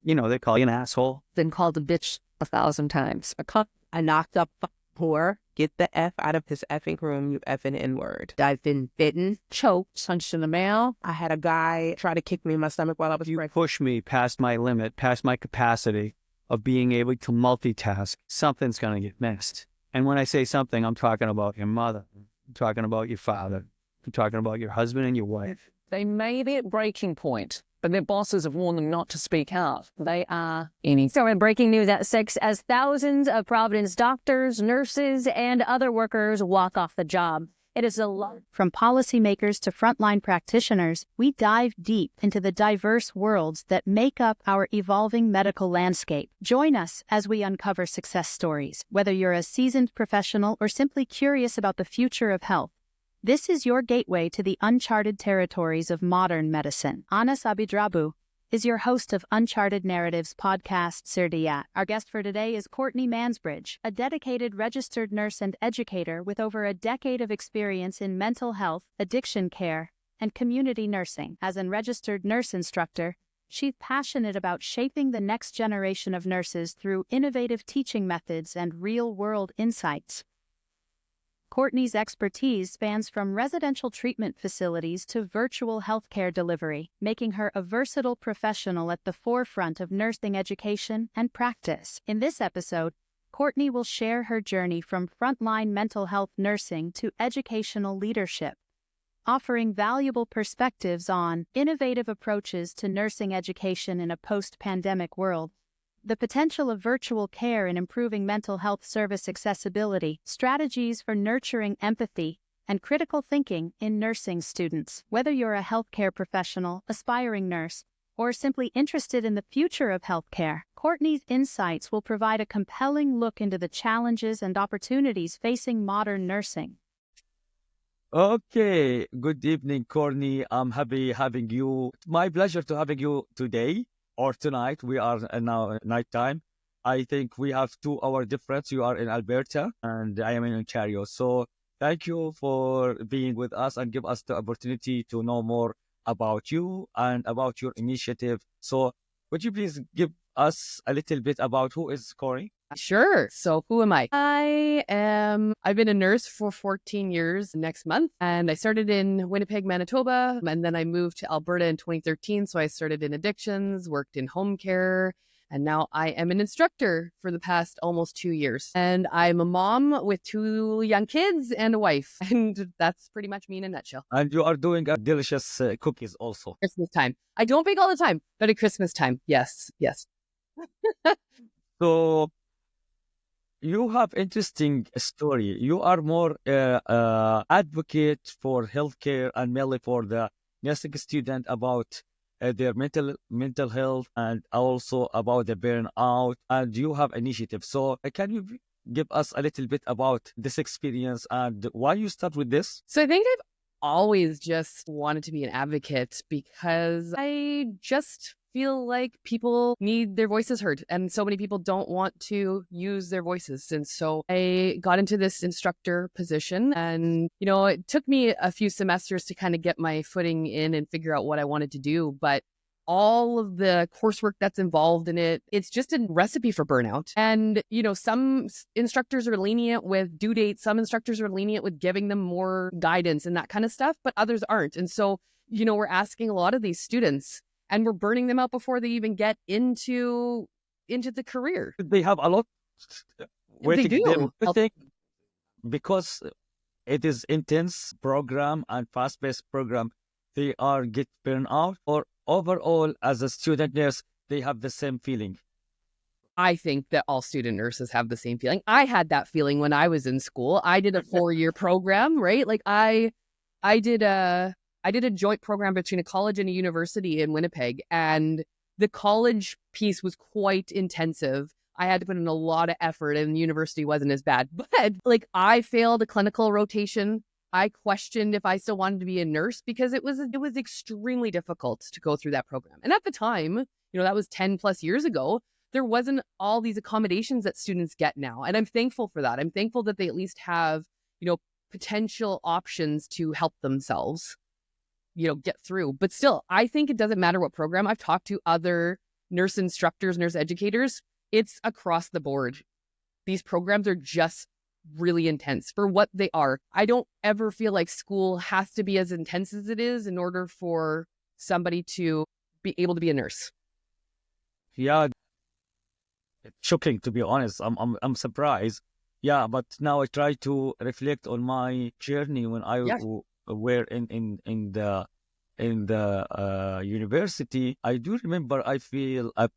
They call you an asshole. Been called a bitch 1,000 times. I knocked up whore. Get the F out of his effing room, you effing N-word. I've been bitten, choked, punched in the mouth. I had a guy try to kick me in my stomach while I was pregnant. Push me past my limit, past my capacity of being able to multitask. Something's going to get missed. And when I say something, I'm talking about your mother. I'm talking about your father. I'm talking about your husband and your wife. They may be at breaking point, but their bosses have warned them not to speak out. They are any. So in breaking news at 6, as thousands of Providence doctors, nurses, and other workers walk off the job. It is a lot. From policymakers to frontline practitioners, we dive deep into the diverse worlds that make up our evolving medical landscape. Join us as we uncover success stories, whether you're a seasoned professional or simply curious about the future of health. This is your gateway to the uncharted territories of modern medicine. Anas Abidrabbu is your host of Uncharted Narratives podcast, Sirdiat. Our guest for today is Courtney Mansbridge, a dedicated registered nurse and educator with over a decade of experience in mental health, addiction care, and community nursing. As a registered nurse instructor, she's passionate about shaping the next generation of nurses through innovative teaching methods and real-world insights. Courtney's expertise spans from residential treatment facilities to virtual healthcare delivery, making her a versatile professional at the forefront of nursing education and practice. In this episode, Courtney will share her journey from frontline mental health nursing to educational leadership, offering valuable perspectives on innovative approaches to nursing education in a post-pandemic world, the potential of virtual care in improving mental health service accessibility, strategies for nurturing empathy, and critical thinking in nursing students. Whether you're a healthcare professional, aspiring nurse, or simply interested in the future of healthcare, Courtney's insights will provide a compelling look into the challenges and opportunities facing modern nursing. Okay, good evening, Courtney. I'm happy having you. My pleasure to having you today. Or tonight. We are now at nighttime. I think we have 2 hour difference. You are in Alberta and I am in Ontario. So thank you for being with us and give us the opportunity to know more about you and about your initiative. So would you please give us a little bit about who is Courtney? Sure. So who am I? I've been a nurse for 14 years next month, and I started in Winnipeg, Manitoba, and then I moved to Alberta in 2013. So I started in addictions, worked in home care, and now I am an instructor for the past almost 2 years. And I'm a mom with 2 young kids and a wife. And that's pretty much me in a nutshell. And you are doing delicious cookies also. Christmas time. I don't bake all the time, but at Christmas time, yes. So you have interesting story. You are more advocate for healthcare and mainly for the nursing student about their mental health and also about the burnout. And you have initiative. So can you give us a little bit about this experience and why you start with this? So I think I've always just wanted to be an advocate because I just feel like people need their voices heard and so many people don't want to use their voices. And so I got into this instructor position and, it took me a few semesters to kind of get my footing in and figure out what I wanted to do. But all of the coursework that's involved in it, it's just a recipe for burnout. And, some instructors are lenient with due dates. Some instructors are lenient with giving them more guidance and that kind of stuff, but others aren't. And so, we're asking a lot of these students and we're burning them out before they even get into the career. They have a lot They do. Them. I think because it is intense program and fast-paced program, they are get burned out, or overall as a student nurse, they have the same feeling. I think that all student nurses have the same feeling. I had that feeling when I was in school. I did a 4-year program, right? Like I did a joint program between a college and a university in Winnipeg, and the college piece was quite intensive. I had to put in a lot of effort and the university wasn't as bad, but I failed a clinical rotation. I questioned if I still wanted to be a nurse because it was extremely difficult to go through that program. And at the time, that was 10 plus years ago, there wasn't all these accommodations that students get now. And I'm thankful for that. I'm thankful that they at least have, potential options to help themselves, get through. But still, I think it doesn't matter what program. I've talked to other nurse instructors, nurse educators, it's across the board. These programs are just really intense for what they are. I don't ever feel like school has to be as intense as it is in order for somebody to be able to be a nurse. Yeah, it's shocking to be honest. I'm surprised. Yeah, but now I try to reflect on my journey when I Yeah. were in the university. I do remember I feel at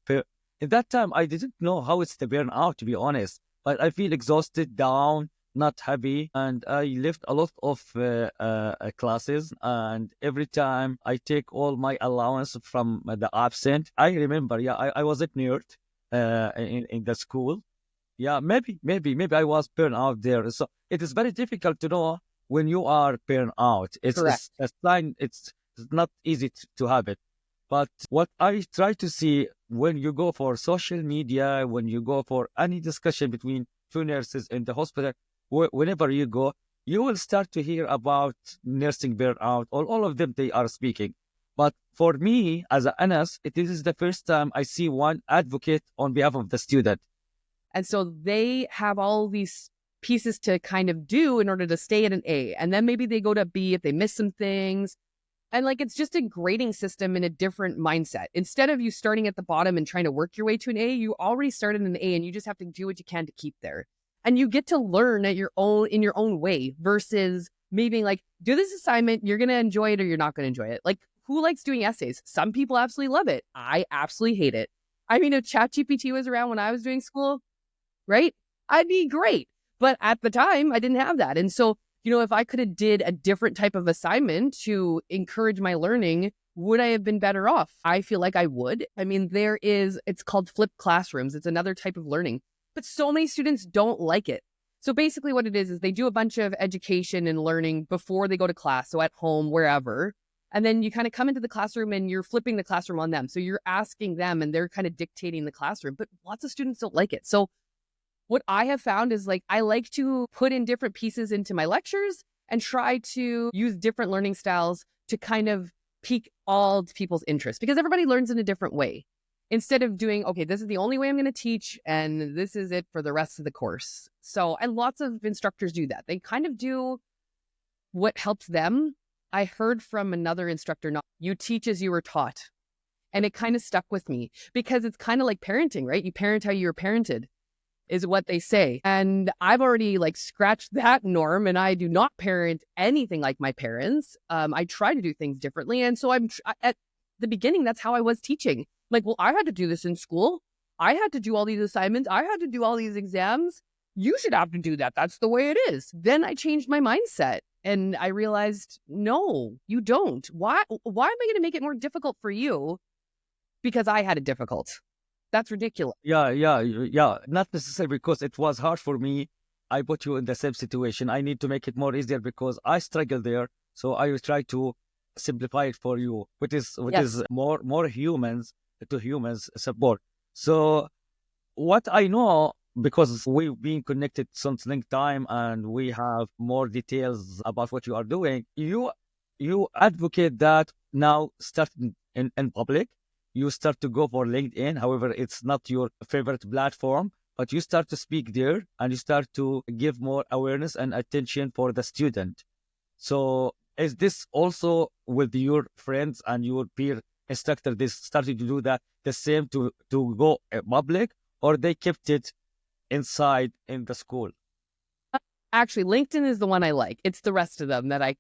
that time I didn't know how it's the burnout to be honest, but I feel exhausted, down, not happy, and I left a lot of classes. And every time I take all my allowance from the absent, I remember, yeah, I was a nerd in the school. Yeah, maybe I was burned out there. So it is very difficult to know when you are burned out. It's a sign. It's not easy to have it. But what I try to see when you go for social media, when you go for any discussion between two nurses in the hospital, whenever you go, you will start to hear about nursing burnout. All of them, they are speaking. But for me, as an Anas, it is the first time I see one advocate on behalf of the student. And so they have all these pieces to kind of do in order to stay at an A. And then maybe they go to B if they miss some things. And like, it's just a grading system in a different mindset. Instead of you starting at the bottom and trying to work your way to an A, you already started in an A and you just have to do what you can to keep there. And you get to learn in your own way versus me being like, do this assignment, you're going to enjoy it or you're not going to enjoy it. Like, who likes doing essays? Some people absolutely love it. I absolutely hate it. I mean, if ChatGPT was around when I was doing school, right? I'd be great. But at the time, I didn't have that. And so, if I could have did a different type of assignment to encourage my learning, would I have been better off? I feel like I would. I mean, it's called flipped classrooms. It's another type of learning, but so many students don't like it. So basically what it is they do a bunch of education and learning before they go to class. So at home, wherever. And then you kind of come into the classroom and you're flipping the classroom on them. So you're asking them and they're kind of dictating the classroom, but lots of students don't like it. So what I have found is I like to put in different pieces into my lectures and try to use different learning styles to kind of pique all people's interest because everybody learns in a different way. Instead of doing, okay, this is the only way I'm going to teach and this is it for the rest of the course. So, and lots of instructors do that. They kind of do what helps them. I heard from another instructor, you teach as you were taught. And it kind of stuck with me because it's kind of like parenting, right? You parent how you were parented. Is what they say. And I've already scratched that norm and I do not parent anything like my parents. I try to do things differently. And so at the beginning, that's how I was teaching. Well, I had to do this in school. I had to do all these assignments. I had to do all these exams. You should have to do that. That's the way it is. Then I changed my mindset and I realized, no, you don't. Why am I going to make it more difficult for you because I had it difficult? That's ridiculous. Yeah. Not necessarily because it was hard for me. I put you in the same situation. I need to make it more easier because I struggle there. So I will try to simplify it for you, which is more humans to humans support. So what I know, because we've been connected since long time and we have more details about what you are doing, you advocate that now start in public. You start to go for LinkedIn. However, it's not your favorite platform, but you start to speak there and you start to give more awareness and attention for the student. So is this also with your friends and your peer instructor, they started to do that the same to go public, or they kept it inside in the school? Actually, LinkedIn is the one I like. It's the rest of them that I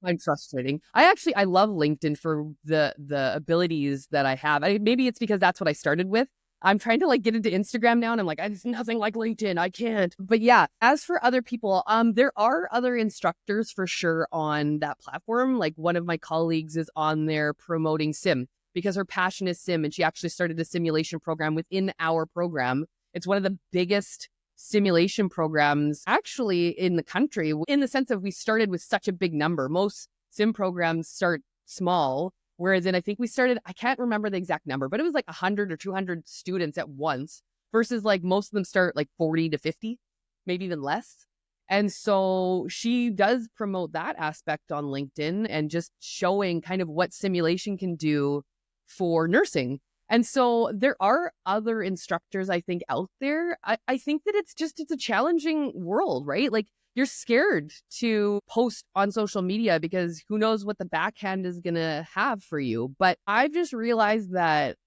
find frustrating. I love LinkedIn for the abilities that I have. Maybe it's because that's what I started with. I'm trying to get into Instagram now and I'm like, it's nothing like LinkedIn. I can't. But yeah, as for other people, there are other instructors for sure on that platform. One of my colleagues is on there promoting sim because her passion is sim and she actually started a simulation program within our program. It's one of the biggest simulation programs actually in the country, in the sense of we started with such a big number. Most sim programs start small, whereas I think we started, I can't remember the exact number, but it was 100 or 200 students at once versus most of them start 40 to 50, maybe even less. And so she does promote that aspect on LinkedIn and just showing kind of what simulation can do for nursing. And so there are other instructors, I think, out there. I think that it's a challenging world, right? Like you're scared to post on social media because who knows what the backhand is going to have for you. But I've just realized that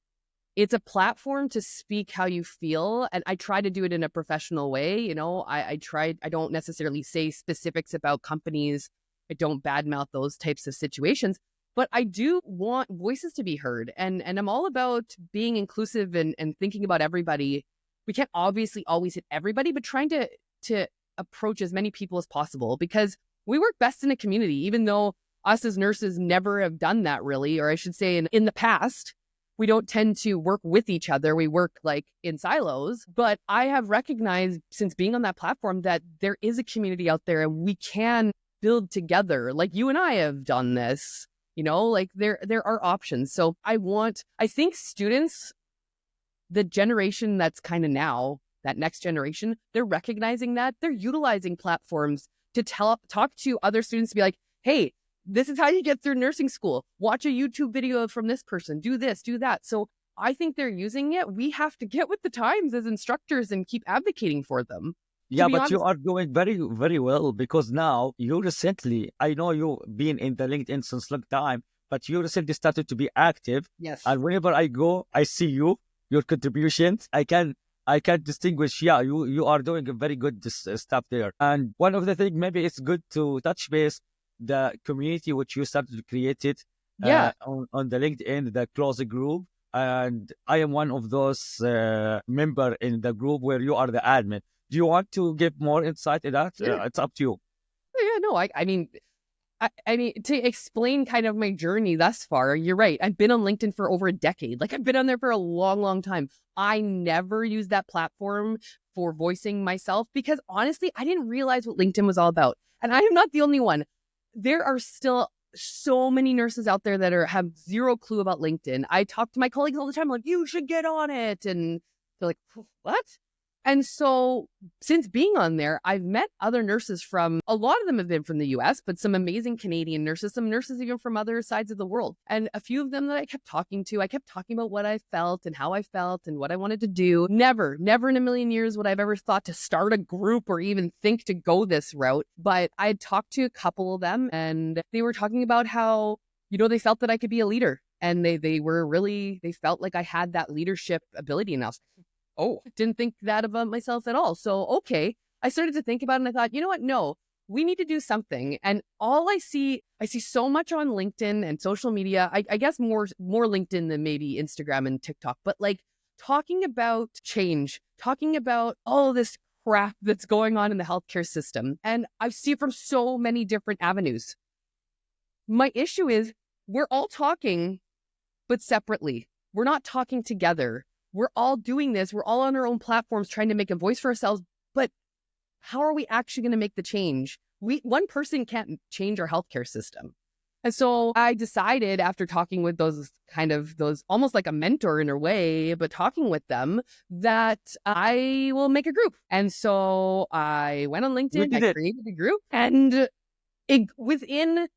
it's a platform to speak how you feel. And I try to do it in a professional way. You know, I don't necessarily say specifics about companies. I don't badmouth those types of situations. But I do want voices to be heard. And I'm all about being inclusive and thinking about everybody. We can't obviously always hit everybody, but trying to approach as many people as possible, because we work best in a community, even though us as nurses never have done that really, or I should say in the past. We don't tend to work with each other. We work like in silos. But I have recognized since being on that platform that there is a community out there and we can build together. Like you and I have done this, you know, like there are options. So I think students, the generation that's kind of now, that next generation, they're recognizing that. They're utilizing platforms to talk to other students to be like, hey, this is how you get through nursing school. Watch a YouTube video from this person. Do this, do that. So I think they're using it. We have to get with the times as instructors and keep advocating for them. Yeah, but you are doing very, very well, because now you recently, I know you've been in the LinkedIn since long time, but you recently started to be active. Yes. And whenever I go, I see your contributions. I can distinguish, yeah, you are doing a very good stuff there. And one of the things, maybe it's good to touch base the community which you started to create it on the LinkedIn, the closed group. And I am one of those member in the group where you are the admin. Do you want to give more insight in that? Yeah. It's up to you. Yeah, no, I mean, to explain kind of my journey thus far, you're right. I've been on LinkedIn for over a decade. Like I've been on there for a long, long time. I never used that platform for voicing myself because honestly, I didn't realize what LinkedIn was all about. And I am not the only one. There are still so many nurses out there that have zero clue about LinkedIn. I talk to my colleagues all the time, like, you should get on it. And they're like, what? And so since being on there, I've met other nurses a lot of them have been from the US, but some amazing Canadian nurses, some nurses even from other sides of the world. And a few of them that I kept talking about what I felt and how I felt and what I wanted to do. Never in a million years would I've ever thought to start a group or even think to go this route. But I had talked to a couple of them and they were talking about how, you know, they felt that I could be a leader. And they felt like I had that leadership ability. And I was didn't think that about myself at all. So, okay, I started to think about it and I thought, you know what? No, we need to do something. And all I see so much on LinkedIn and social media, I guess more LinkedIn than maybe Instagram and TikTok, but like talking about change, talking about all this crap that's going on in the healthcare system. And I see it from so many different avenues. My issue is we're all talking, but separately. We're not talking together. We're all doing this. We're all on our own platforms trying to make a voice for ourselves. But how are we actually going to make the change? One person can't change our healthcare system. And so I decided after talking with those almost like a mentor in a way, but talking with them, that I will make a group. And so I went on LinkedIn, I created a group, and within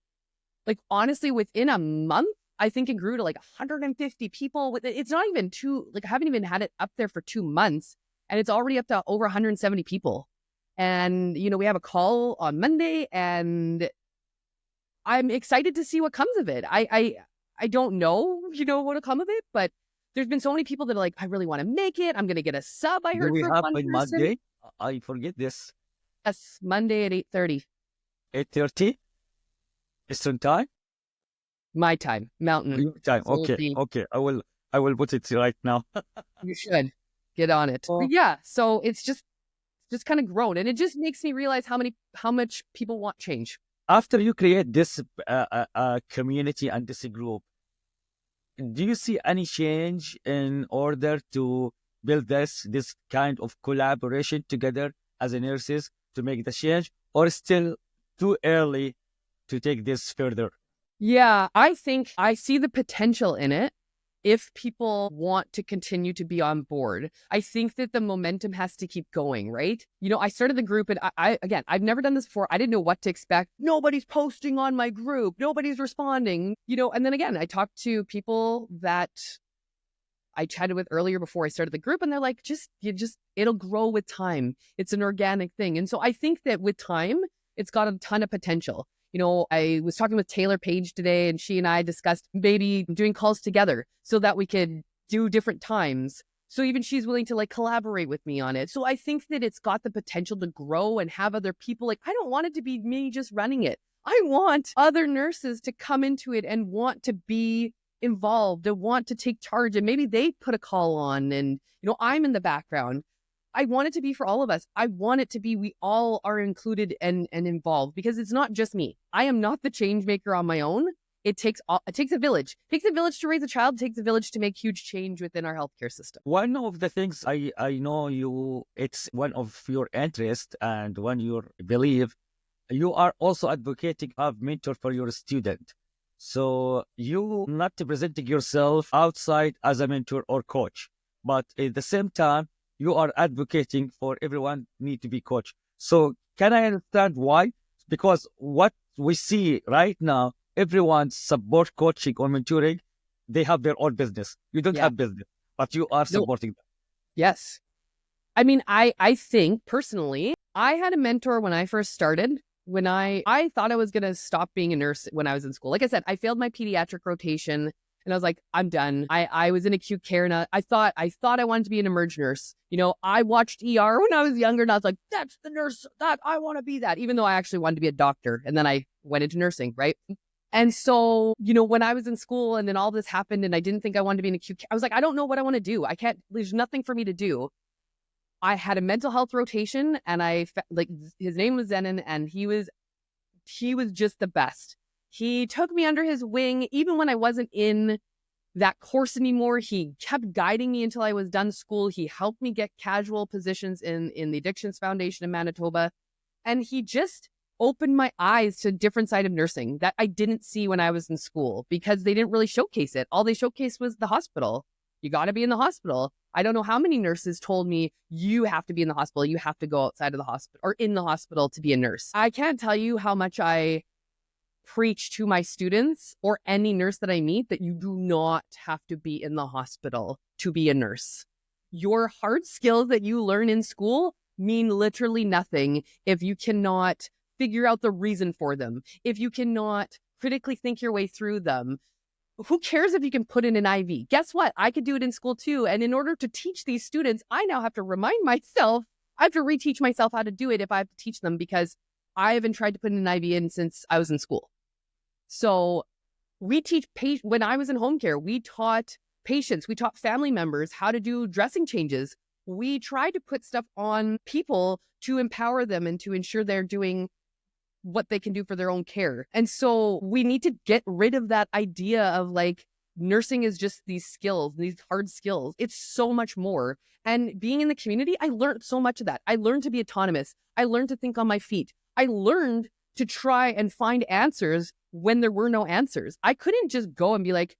a month, I think it grew to like 150 people. It's not even I haven't even had it up there for 2 months and it's already up to over 170 people. And, you know, we have a call on Monday and I'm excited to see what comes of it. I don't know, you know, what'll come of it, but there's been so many people that are like, I really want to make it. I'm going to get a sub. I heard from one person. Monday? I forget this. Yes, Monday at 8:30. 8:30? Eastern time? My time, Mountain. Your time. Okay. I will put it right now. You should get on it. But yeah, so it's just kind of grown, and it just makes me realize how much people want change. After you create this community and this group, do you see any change in order to build this kind of collaboration together as nurses to make the change, or still too early to take this further? Yeah, I think I see the potential in it if people want to continue to be on board. I think that the momentum has to keep going, right? You know, I started the group and I've never done this before. I didn't know what to expect. Nobody's posting on my group. Nobody's responding, you know, and then again, I talked to people that I chatted with earlier before I started the group, and they're like, it'll grow with time. It's an organic thing. And so I think that with time, it's got a ton of potential. I was talking with Taylor Page today, and she and I discussed maybe doing calls together so that we could do different times. So even she's willing to collaborate with me on it. So I think that it's got the potential to grow and have other people. I don't want it to be me just running it. I want other nurses to come into it and want to be involved and want to take charge. And maybe they put a call on and, I'm in the background. I want it to be for all of us. I want it to be we all are included and involved, because it's not just me. I am not the change maker on my own. It takes a village. It takes a village to raise a child. It takes a village to make huge change within our healthcare system. One of the things I know it's one of your interest and one you believe, you are also advocating of mentor for your student. So you not presenting yourself outside as a mentor or coach, but at the same time, you are advocating for everyone need to be coach. So can I understand why? Because what we see right now, everyone support coaching or mentoring. They have their own business. You don't have business, but you are supporting them. Yes. I mean, I think personally, I had a mentor when I first started. When I thought I was going to stop being a nurse when I was in school. Like I said, I failed my pediatric rotation. And I was like, I'm done. I was in acute care, and I thought I wanted to be an emerge nurse. I watched ER when I was younger, and I was like, that's the nurse that I want to be that, even though I actually wanted to be a doctor. And then I went into nursing, right? And so, when I was in school and then all this happened and I didn't think I wanted to be in acute care, I was like, I don't know what I want to do. There's nothing for me to do. I had a mental health rotation, and his name was Zenon, and he was just the best. He took me under his wing. Even when I wasn't in that course anymore, he kept guiding me until I was done school. He helped me get casual positions in the Addictions Foundation in Manitoba. And he just opened my eyes to a different side of nursing that I didn't see when I was in school, because they didn't really showcase it. All they showcased was the hospital. You got to be in the hospital. I don't know how many nurses told me, you have to be in the hospital. You have to go outside of the hospital or in the hospital to be a nurse. I can't tell you how much I preach to my students or any nurse that I meet that you do not have to be in the hospital to be a nurse. Your hard skills that you learn in school mean literally nothing if you cannot figure out the reason for them, if you cannot critically think your way through them. Who cares if you can put in an IV? Guess what? I could do it in school too. And in order to teach these students, I now have to remind myself, I have to reteach myself how to do it if I have to teach them, because I haven't tried to put an IV in since I was in school. So we teach when I was in home care, we taught patients, we taught family members how to do dressing changes. We tried to put stuff on people to empower them and to ensure they're doing what they can do for their own care. And so we need to get rid of that idea of nursing is just these skills, these hard skills. It's so much more. And being in the community, I learned so much of that. I learned to be autonomous. I learned to think on my feet. I learned to try and find answers when there were no answers. I couldn't just go and be like,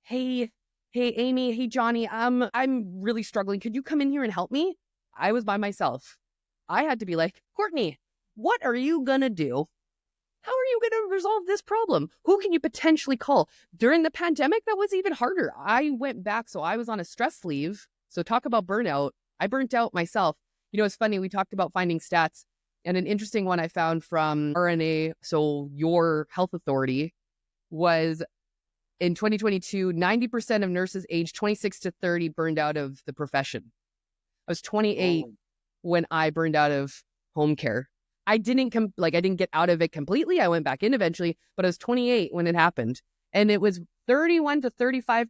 hey, Amy, hey, Johnny, I'm really struggling. Could you come in here and help me? I was by myself. I had to be like, Courtney, what are you going to do? How are you going to resolve this problem? Who can you potentially call? During the pandemic, that was even harder. I went back, so I was on a stress leave. So talk about burnout. I burnt out myself. It's funny, we talked about finding stats. And an interesting one I found from RNA, so your health authority, was in 2022, 90% of nurses aged 26 to 30 burned out of the profession. I was 28 when I burned out of home care. I didn't get out of it completely. I went back in eventually, but I was 28 when it happened. And it was 31 to 35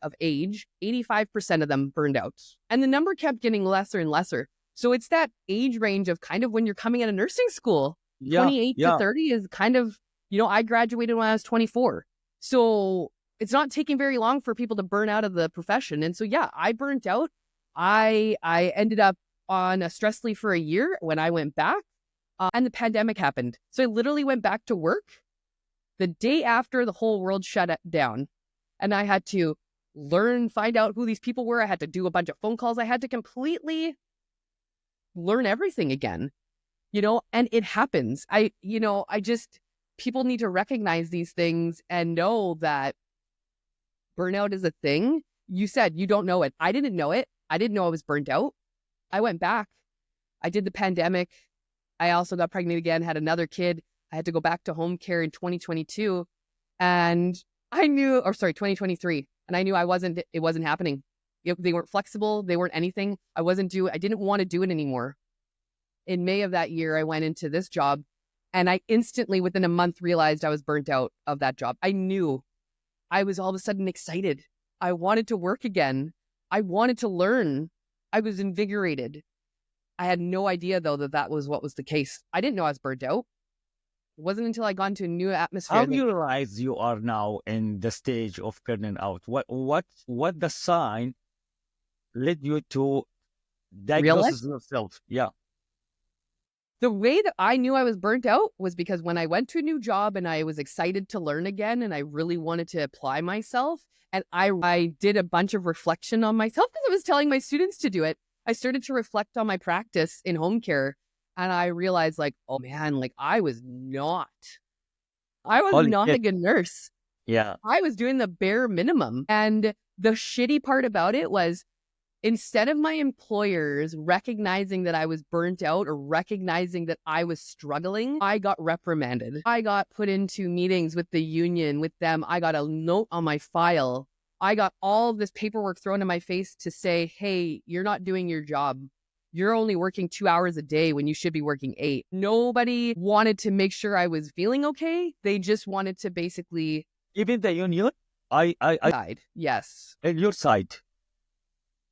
of age, 85% of them burned out. And the number kept getting lesser and lesser. So it's that age range of kind of when you're coming out of nursing school. 28 to 30 is kind of, I graduated when I was 24. So it's not taking very long for people to burn out of the profession. And so, I burnt out. I ended up on a stress leave for a year when I went back and the pandemic happened. So I literally went back to work the day after the whole world shut down. And I had to find out who these people were. I had to do a bunch of phone calls. I had to completely learn everything again, and it happens. People need to recognize these things and know that burnout is a thing. You said you don't know it. I didn't know it. I didn't know I was burnt out. I went back. I did the pandemic. I also got pregnant again, had another kid. I had to go back to home care in 2022. And I knew, 2023. And I knew it wasn't happening. They weren't flexible. They weren't anything. I didn't want to do it anymore. In May of that year, I went into this job and I instantly, within a month, realized I was burnt out of that job. I knew. I was all of a sudden excited. I wanted to work again. I wanted to learn. I was invigorated. I had no idea, though, that was what was the case. I didn't know I was burnt out. It wasn't until I got into a new atmosphere. How do you realize you are now in the stage of burning out? What the sign led you to diagnose yourself? Yeah. The way that I knew I was burnt out was because when I went to a new job and I was excited to learn again and I really wanted to apply myself, and I did a bunch of reflection on myself because I was telling my students to do it. I started to reflect on my practice in home care, and I realized, like, oh man, like I was not a good nurse. Yeah. I was doing the bare minimum. And the shitty part about it was, instead of my employers recognizing that I was burnt out or recognizing that I was struggling, I got reprimanded. I got put into meetings with the union, with them. I got a note on my file. I got all of this paperwork thrown in my face to say, hey, you're not doing your job. You're only working 2 hours a day when you should be working 8. Nobody wanted to make sure I was feeling okay. They just wanted to basically... Even the union? I died. Yes. On your side.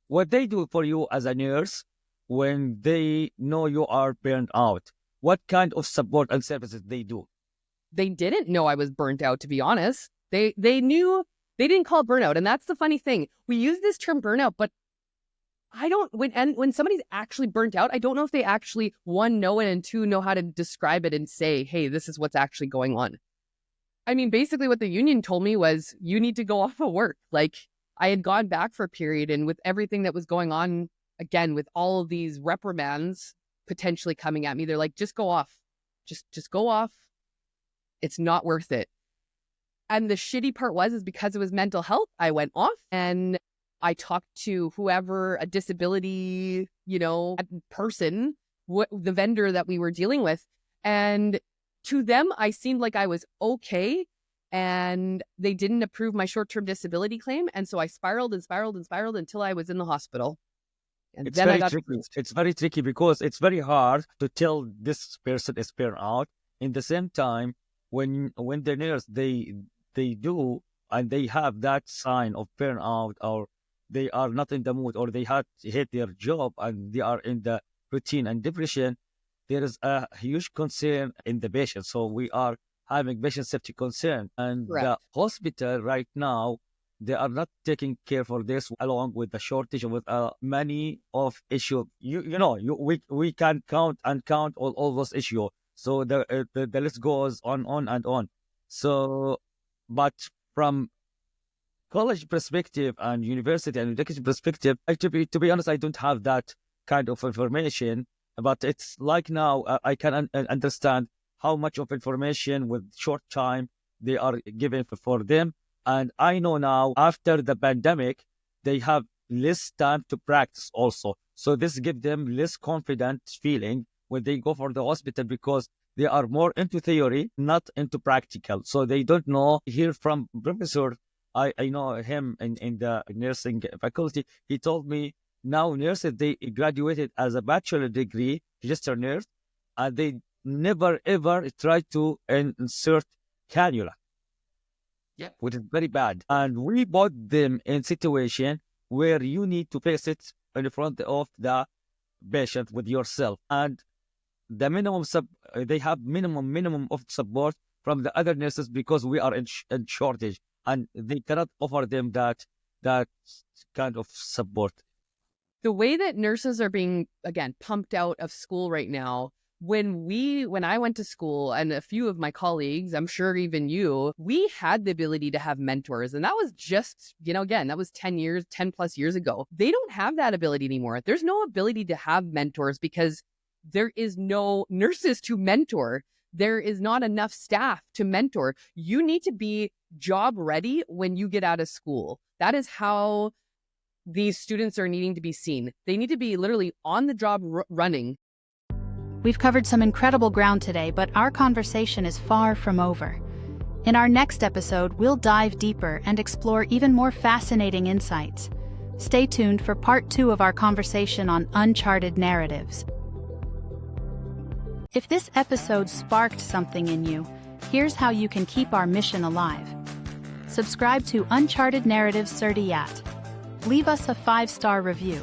What they do for you as a nurse when they know you are burned out? What kind of support and services they do? They didn't know I was burnt out, to be honest. They knew, they didn't call it burnout. And that's the funny thing. We use this term burnout, but when somebody's actually burnt out, I don't know if they actually, one, know it, and two, know how to describe it and say, hey, this is what's actually going on. I mean, basically what the union told me was, you need to go off of work. Like, I had gone back for a period, and with everything that was going on, again, with all of these reprimands potentially coming at me, they're like, just go off. Just go off. It's not worth it. And the shitty part is because it was mental health, I went off and I talked to whoever, a disability, person, the vendor that we were dealing with. And to them, I seemed like I was okay. And they didn't approve my short-term disability claim. And so I spiraled and spiraled and spiraled until I was in the hospital. And it's then very I got tricky. approved. It's very tricky because it's very hard to tell this person is burned out. In the same time, when the nurse, they do, and they have that sign of burnout, or they are not in the mood, or they had hit their job and they are in the routine and depression, there is a huge concern in the patient. So we are having patient safety concern, and Correct. the hospital right now, they are not taking care for this, along with the shortage, with many of issues. We can count all those issues. So the list goes on and on. So, but from college perspective and university and education perspective, to be honest, I don't have that kind of information. But it's like now I can understand how much of information with short time they are giving for them. And I know now, after the pandemic, they have less time to practice also. So this gives them less confident feeling when they go for the hospital, because they are more into theory, not into practical. So they don't know. Hear from professor, I know him in the nursing faculty. He told me now nurses, they graduated as a bachelor degree, registered nurse, and they never ever try to insert cannula. Yeah, which is very bad. And we put them in situation where you need to face it in front of the patient with yourself. And the minimum they have minimum of support from the other nurses, because we are in shortage, and they cannot offer them that kind of support. The way that nurses are being, again, pumped out of school right now, when I went to school, and a few of my colleagues, I'm sure even you, we had the ability to have mentors. And that was just, again, that was 10 plus years ago. They don't have that ability anymore. There's no ability to have mentors because there is no nurses to mentor. there is not enough staff to mentor. You need to be job ready when you get out of school. That is how these students are needing to be seen. They need to be literally on the job running. We've covered some incredible ground today, but our conversation is far from over. In our next episode, we'll dive deeper and explore even more fascinating insights. Stay tuned for part 2 of our conversation on uncharted narratives. If this episode sparked something in you, here's how you can keep our mission alive. Subscribe to Uncharted Narratives Certiat. Leave us a 5-star review.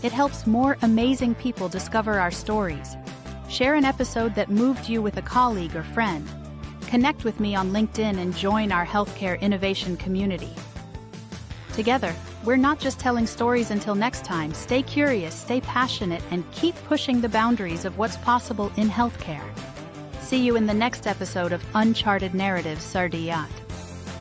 It helps more amazing people discover our stories. Share an episode that moved you with a colleague or friend. Connect with me on LinkedIn and join our healthcare innovation community. Together, we're not just telling stories. Until next time, stay curious, stay passionate, and keep pushing the boundaries of what's possible in healthcare. See you in the next episode of Uncharted Narratives Certiat.